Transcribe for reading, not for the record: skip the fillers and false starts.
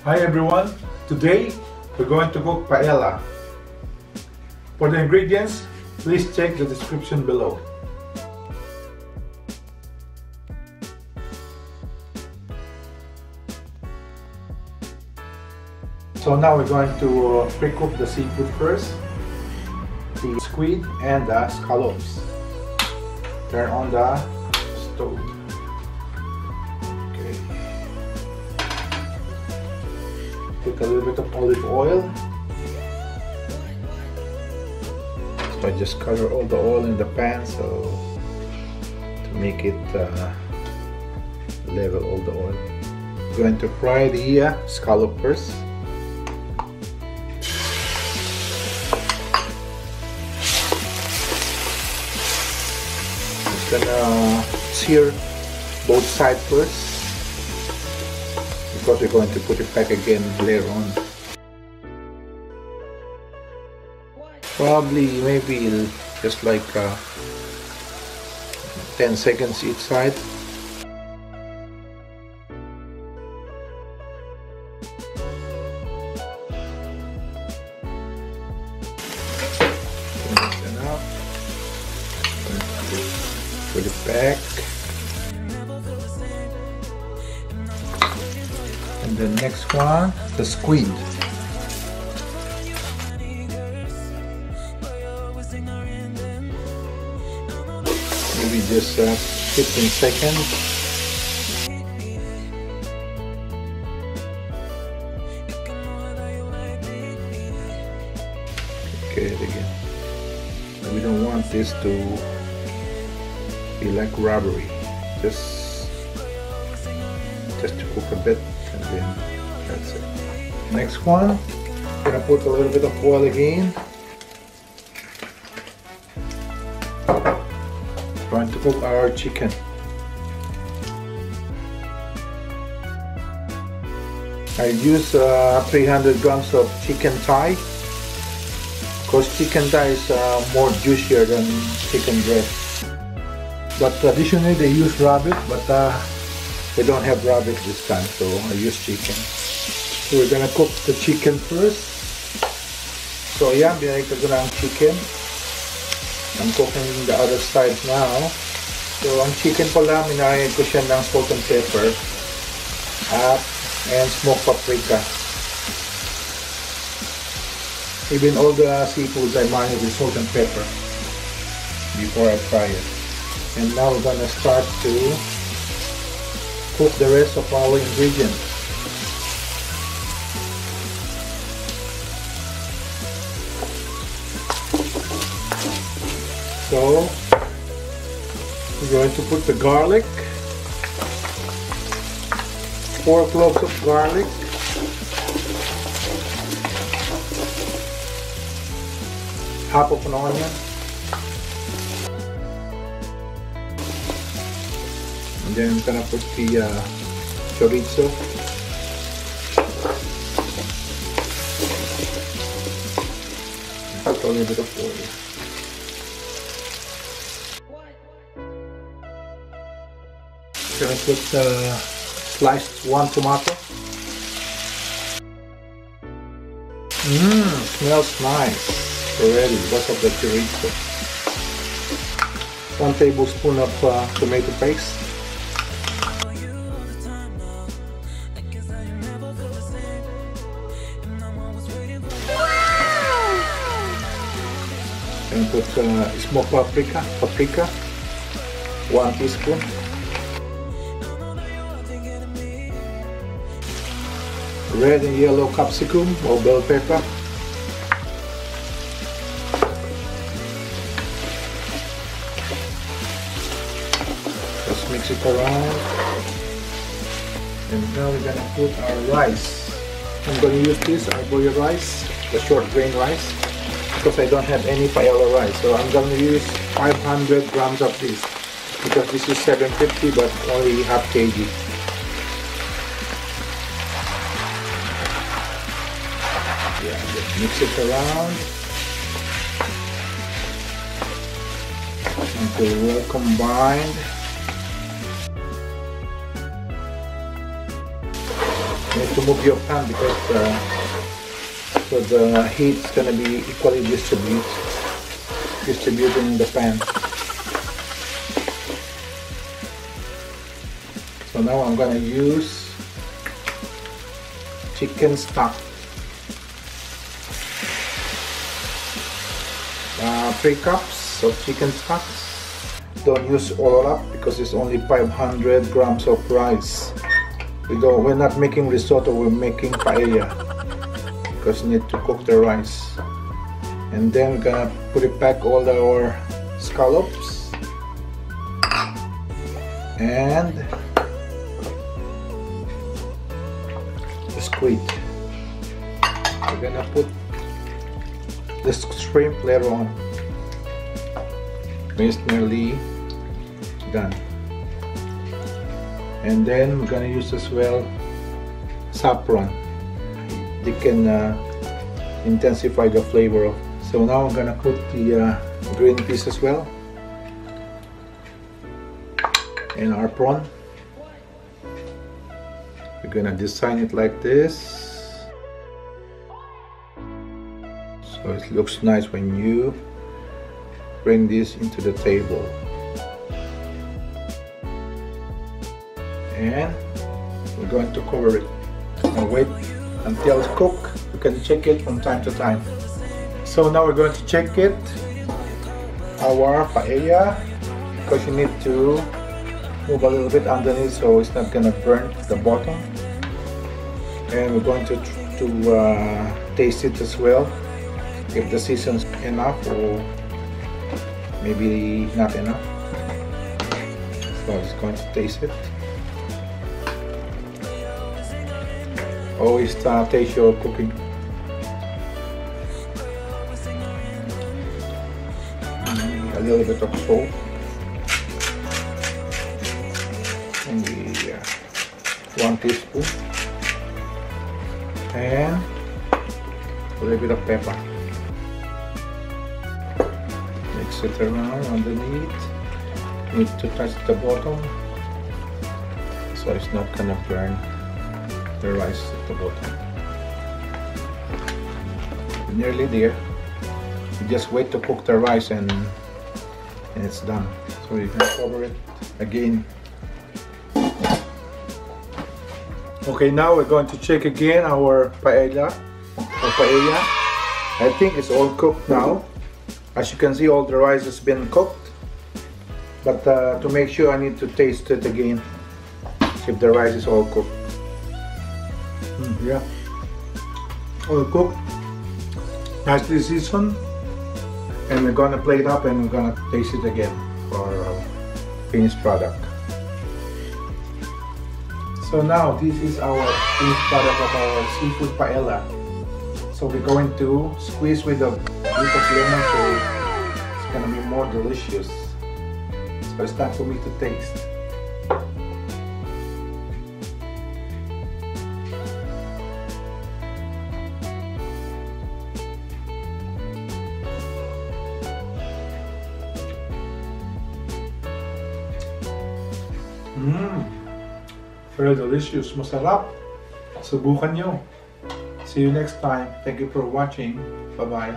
Hi everyone, today we're going to cook paella. For the ingredients, please check the description below. So now we're going to pre-cook the seafood first, the squid and the scallops. Turn on the stove. Put a little bit of olive oil. So I just cover all the oil in the pan so to make it level all the oil. I'm going to fry the scallop first. I'm gonna sear both sides first, because we're going to put it back again later on. Probably maybe just like 10 seconds each side. That's enough. Put it back. And the next one, the squid. Maybe just 15 seconds. Okay, it again. We don't want this to be like rubbery. Just to cook a bit. And then that's it. Next one, I'm gonna put a little bit of oil again. Going to cook our chicken. I use 300 grams of chicken thigh, because chicken thigh is more juicier than chicken breast. But traditionally they use rabbit, but they don't have rabbit this time, so I use chicken. So we're gonna cook the chicken first. So yeah, binalik ko na ang chicken. I'm cooking the other side now. So ang chicken pala, minarinated ko siya ng salt and pepper and smoked paprika. Even all the seafoods I marinate with salt and pepper before I fry it. And now we're gonna start to cook the rest of our ingredients. So we're going to put the garlic, 4 cloves of garlic, half of an onion, and then I'm gonna put the chorizo. Put a little bit of oil. I'm gonna put sliced 1 tomato. Smells nice already because of the chorizo. 1 tablespoon of tomato paste. And put smoked paprika, 1 teaspoon. Red and yellow capsicum or bell pepper. Just mix it around. And now we're gonna put our rice. I'm gonna use this Arborio rice, the short grain rice, because I don't have any paella rice. So I'm gonna use 500 grams of this, because this is 750 but only half kg. Yeah, just mix it around until well combined. need to move your pan because so the heat is going to be equally distributed in the pan. So now I'm going to use chicken stock. 3 cups of chicken stock. Don't use all up because it's only 500 grams of rice. We're not making risotto, we're making paella because you need to cook the rice. And then we're gonna put it back all our scallops and the squid. We're gonna put the shrimp later on. It's nearly done. And then we're gonna use as well saffron. They can intensify the flavor of. So now I'm gonna put the green peas as well, and our prawn. We're gonna design it like this, so it looks nice when you bring this into the table. And we're going to cover it and wait until it's cooked. We can check it from time to time. So now we're going to check it, our paella, because you need to move a little bit underneath so it's not gonna burn the bottom. And we're going to taste it as well, if the season's enough or maybe not enough. So I'm just going to taste it. Always taste your cooking. A little bit of salt. Maybe 1 teaspoon. And a little bit of pepper. Mix it around underneath. Need to touch the bottom so it's not gonna burn the rice at the bottom. Nearly there. You just wait to cook the rice and it's done. So you can cover it again. Okay, now we're going to check again our paella. I think it's all cooked now. As you can see, all the rice has been cooked. But to make sure, I need to taste it again. If the rice is all cooked. Yeah, all cooked, nicely seasoned, and we're gonna plate it up and we're gonna taste it again for our finished product. So now this is our finished product of our seafood paella. So we're going to squeeze with a bit of lemon so it's gonna be more delicious. So it's time for me to taste. Very delicious, masarap. Subukan nyo. See you next time. Thank you for watching. Bye-bye.